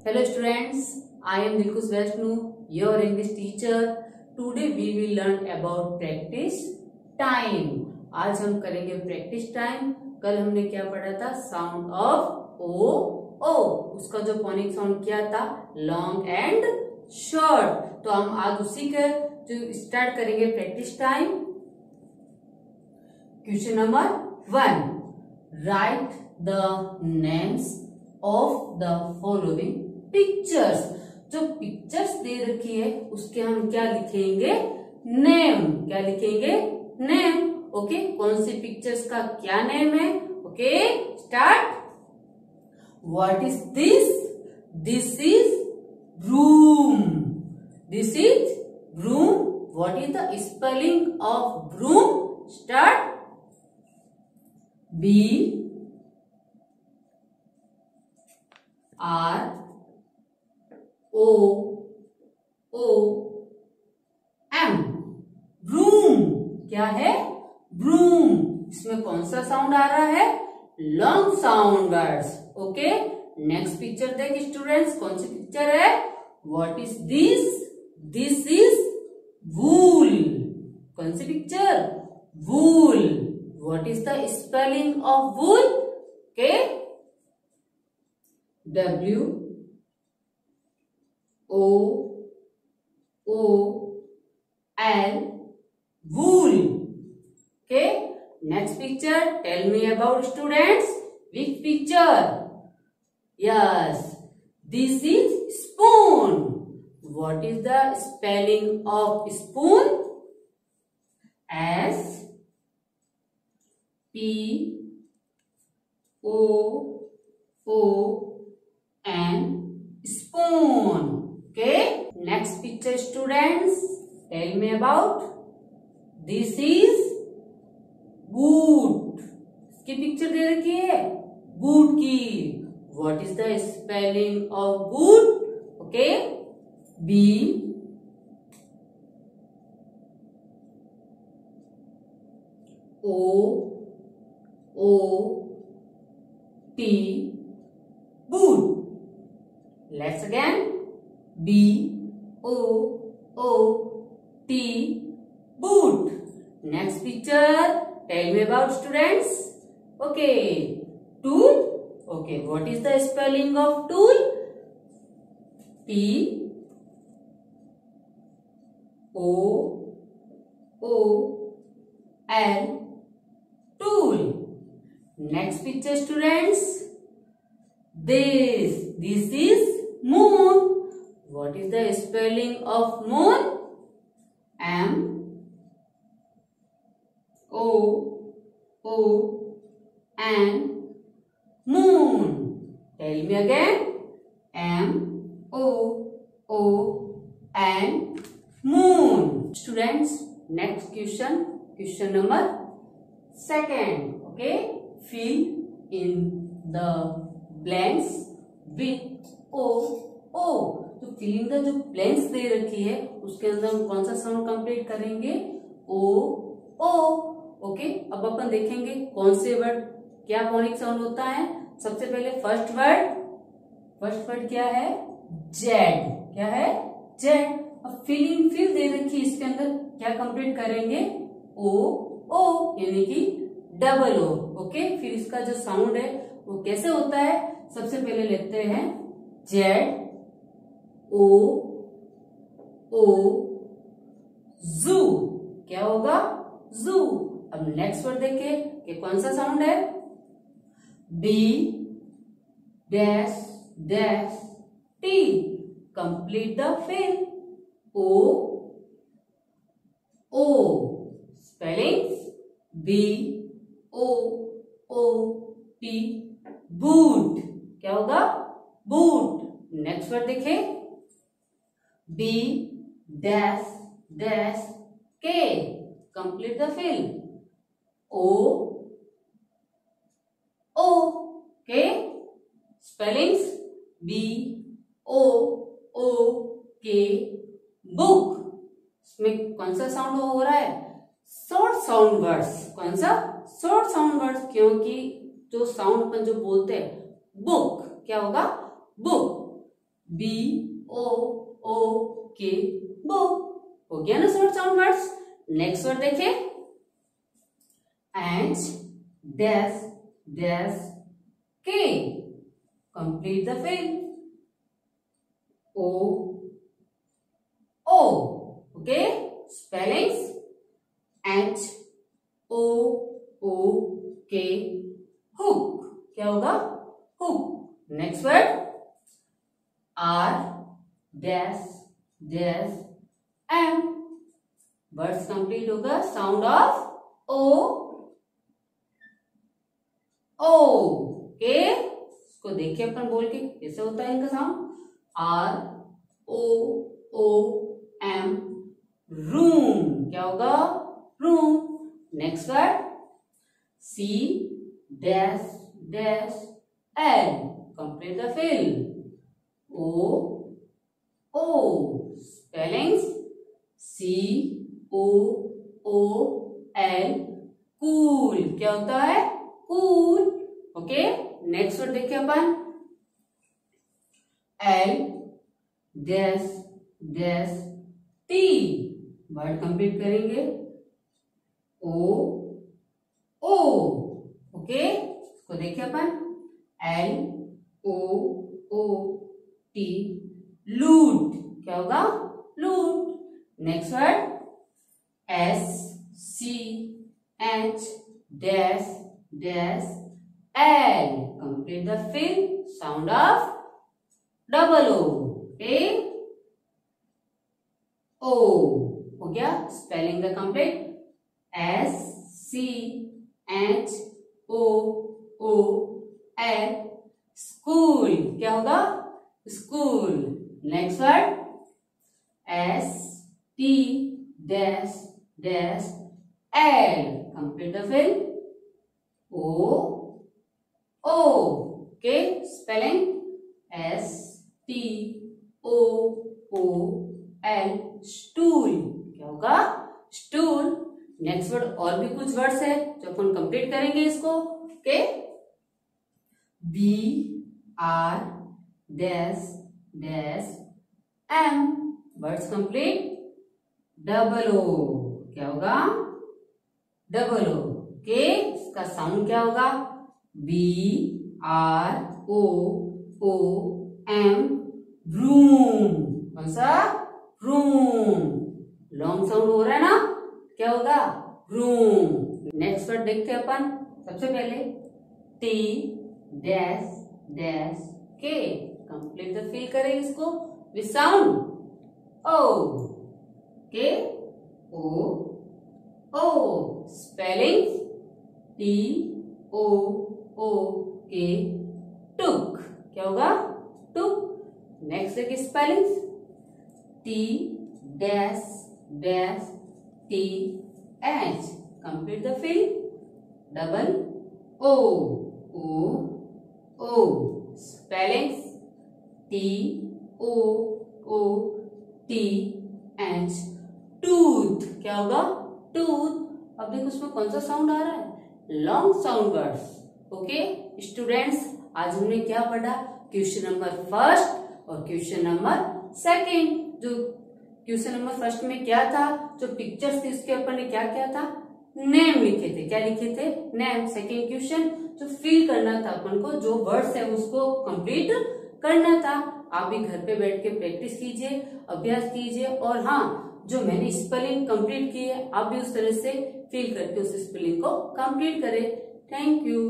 Hello students, I am Dilkhush Vaishnav, your English teacher. Today we will learn about practice time. आज हम करेंगे practice time. कल हमने क्या पढ़ा था? Sound of O. उसका जो phonic sound क्या था? Long and short. तो हम आज उसी के जो start करेंगे practice time. Question number 1. Write the names of the following pictures. जो पिक्चर्स दे रखी है उसके हम क्या लिखेंगे? नेम. क्या लिखेंगे? नेम. ओके, कौन सी पिक्चर्स का क्या नेम है? Okay, start. What is this? This is room. This is room. What is the spelling of room? Start. B R O M. Broom. क्या है? ब्रूम. इसमें कौन सा साउंड आ रहा है? Long sound words. Okay, next picture देख students. कौन सी पिक्चर है? What is this? This is wool. कौन सी picture? Wool. What is the spelling of wool? Okay, W O L wool. Okay, next picture. Tell me about students. Which picture? Yes, this is spoon. What is the spelling of spoon? S P O N. Spoon. Okay, next picture students. Tell me about. This is boot. इसकी picture दे रखी है boot की. What is the spelling of boot? Okay, B O T. Boot. Let's again. B O T. Boot. Next picture. Tell me about students. Okay. Tool. Okay. What is the spelling of tool? P O L. Tool. Next picture students. This is moon. What is the spelling of moon? M O N. Moon. Tell me again. M O N. Moon. Students, next question number 2. Okay, fill in the blanks with O. तो filling the जो blanks दे रखी है उसके अंदर हम कौन सा sound complete करेंगे? O. ओके, अब अपन देखेंगे कौन से वर्ड क्या फोनिक साउंड होता है. सबसे पहले फर्स्ट वर्ड क्या है? जेड. क्या है? जेड. अब फिल दे रखी है इसके अंदर क्या कंप्लीट करेंगे? O यानी कि डबल O. ओके, फिर इसका जो साउंड है वो कैसे होता है? सबसे पहले लेते हैं जेड O जू. क्या होगा? जू. अब नेक्स्ट वर्ड देखे कि कौन सा साउंड है? B dash T. Complete the fill. O spelling B O T. Boot. क्या होगा? बूट. नेक्स्ट वर्ड देखे B dash K. Complete the fill. O के spellings B O K. Book. इसमें कौन सा साउंड हो रहा है? Short sound words. कौन सा? Short sound words. क्योंकि जो साउंड अपन जो बोलते हैं बुक, क्या होगा? बुक. बी ओ ओ के बो। हो गया ना short sound words. Next word देखिए, and dash dash K, complete the fill. O O, okay, spellings H O O K, hook, क्या होगा, hook. Next word, R dash dash M, words complete होगा, sound of O O, okay. इसको देखिए अपन बोल के कैसे होता है इनका sound, R O O M, room, क्या होगा, room. Next word, C dash dash L, complete the fill. O O, spellings C O O L, cool, क्या होता है, कूल, ओके। नेक्स्ट वर्ड देखिए अपन, L dash dash T, word complete करेंगे, O O, okay. इसको देखिए अपन, L O O T, लूट, क्या होगा, loot. Next word, S C H dash dash L, complete the fill, sound of double O, okay, O, हो गया, spelling the complete, S C H O O L, school, क्या होगा, school. Next word, S T dash dash L, complete the fill, O O, okay, spelling S T O O L, stool, क्या होगा, stool. Next word, और भी कुछ words है जो अपन complete करेंगे इसको, okay. B R dash dash M, words complete, double O, क्या होगा, डबल ओ, ओके। इसका साउंड क्या होगा, B R O O M, room, कौन सा, रूम, लॉन्ग साउंड हो रहा है ना, क्या होगा, रूम। नेक्स्ट वर्ड देखते हैं अपन, सबसे पहले T dash dash K, complete the fill करें इसको विद साउंड ओ, के, ओ ओ, स्पेलिंग टी ओ ओ के, टुक, क्या होगा, टुक। नेक्स्ट देखिए spelling, T dash dash T H, complete the fill, double O O O, spellings T O O T H, tooth, क्या होगा, tooth. अब देखो उसमें कौन सा साउंड आ रहा है, long sound words, okay. Students, आज हमने क्या पढ़ा, क्वेश्चन नंबर फर्स्ट और क्वेश्चन नंबर सेकंड। जो क्वेश्चन नंबर फर्स्ट में क्या था, जो पिक्चर्स थी उसके ऊपर ने क्या किया था, नेम लिखे थे, क्या लिखे थे, नेम। सेकंड क्वेश्चन जो फिल करना था अपन को, जो वर्ड्स है उसको कंप्लीट करना था। आप भी घर पे बैठ के प्रैक्टिस कीजिए, अभ्यास कीजिए, और हाँ, जो मैंने स्पेलिंग कंप्लीट की है आप भी उस तरह से फिल करके उस स्पेलिंग को कंप्लीट करें। Thank you.